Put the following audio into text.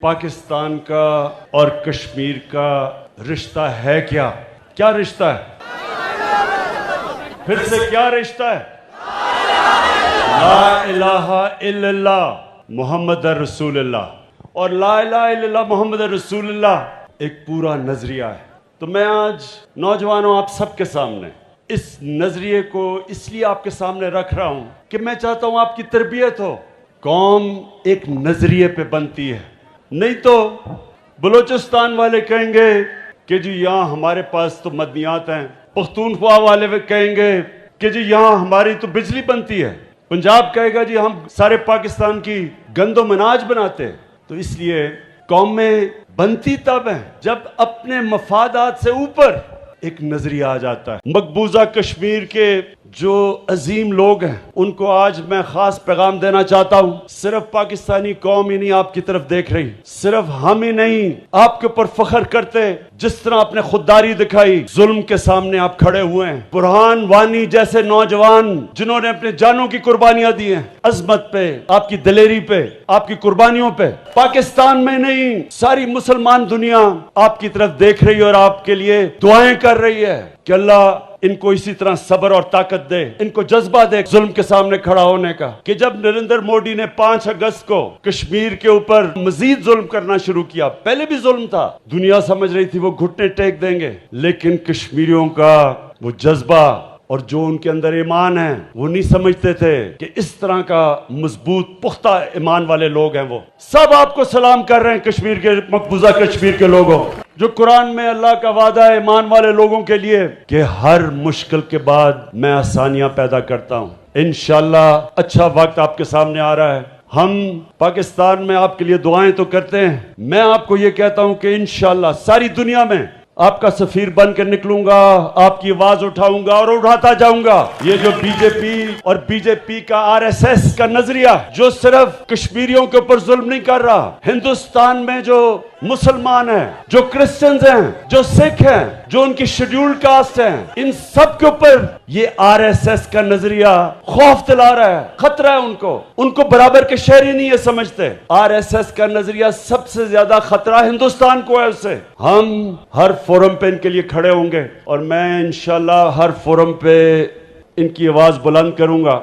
پاکستان کا اور کشمیر کا رشتہ ہے کیا؟ کیا رشتہ ہے؟ پھر سے کیا رشتہ ہے؟ لا الہ الا اللہ محمد رسول اللہ. اور لا الہ الا اللہ محمد رسول اللہ ایک پورا نظریہ ہے. تو میں آج نوجوانوں آپ سب کے سامنے اس نظریے کو اس لیے آپ کے سامنے رکھ رہا ہوں کہ میں چاہتا ہوں آپ کی تربیت ہو. قوم ایک نظریے پہ بنتی ہے، نہیں تو بلوچستان والے کہیں گے کہ جی یہاں ہمارے پاس تو مدنیات ہیں، پختونخوا والے کہیں گے کہ جی یہاں ہماری تو بجلی بنتی ہے، پنجاب کہے گا جی ہم سارے پاکستان کی گند و مناج بناتے ہیں. تو اس لیے قومیں بنتی تب ہیں جب اپنے مفادات سے اوپر ایک نظریہ آ جاتا ہے. مقبوضہ کشمیر کے جو عظیم لوگ ہیں ان کو آج میں خاص پیغام دینا چاہتا ہوں. صرف پاکستانی قوم ہی نہیں آپ کی طرف دیکھ رہی، صرف ہم ہی نہیں آپ کے اوپر فخر کرتے. جس طرح آپ نے خودداری دکھائی، ظلم کے سامنے آپ کھڑے ہوئے ہیں. برہان وانی جیسے نوجوان جنہوں نے اپنے جانوں کی قربانیاں دی ہیں، عظمت پہ، آپ کی دلیری پہ، آپ کی قربانیوں پہ پاکستان میں نہیں ساری مسلمان دنیا آپ کی طرف دیکھ رہی ہے اور آپ کے لیے دعائیں کر رہی ہے کہ اللہ ان کو اسی طرح صبر اور طاقت دے، ان کو جذبہ دے ظلم کے سامنے کھڑا ہونے کا. کہ جب نریندر مودی نے 5 اگست کو کشمیر کے اوپر مزید ظلم کرنا شروع کیا، پہلے بھی ظلم تھا، دنیا سمجھ رہی تھی وہ گھٹنے ٹیک دیں گے، لیکن کشمیریوں کا وہ جذبہ اور جو ان کے اندر ایمان ہے وہ نہیں سمجھتے تھے کہ اس طرح کا مضبوط پختہ ایمان والے لوگ ہیں. وہ سب آپ کو سلام کر رہے ہیں، کشمیر کے مقبوضہ کشمیر کے لوگوں جو قرآن میں اللہ کا وعدہ ہے ایمان والے لوگوں کے لیے کہ ہر مشکل کے بعد میں آسانیاں پیدا کرتا ہوں. انشاءاللہ اچھا وقت آپ کے سامنے آ رہا ہے. ہم پاکستان میں آپ کے لیے دعائیں تو کرتے ہیں، میں آپ کو یہ کہتا ہوں کہ انشاءاللہ ساری دنیا میں آپ کا سفیر بن کے نکلوں گا، آپ کی آواز اٹھاؤں گا اور اٹھاتا جاؤں گا. یہ جو بی جے پی اور بی جے پی کا RSS کا نظریہ جو صرف کشمیریوں کے اوپر ظلم نہیں کر رہا، ہندوستان میں جو مسلمان ہیں، جو کرسچنز ہیں، جو سکھ ہیں، جو ان کی شیڈیولڈ کاسٹ ہیں، ان سب کے اوپر یہ RSS کا نظریہ خوف دلا رہا ہے، خطرہ ہے. ان کو برابر کے شہری نہیں یہ سمجھتے. RSS کا نظریہ سب سے زیادہ خطرہ ہندوستان کو ہے. اس سے ہم ہر فورم پہ ان کے لیے کھڑے ہوں گے اور میں انشاءاللہ ہر فورم پہ ان کی آواز بلند کروں گا.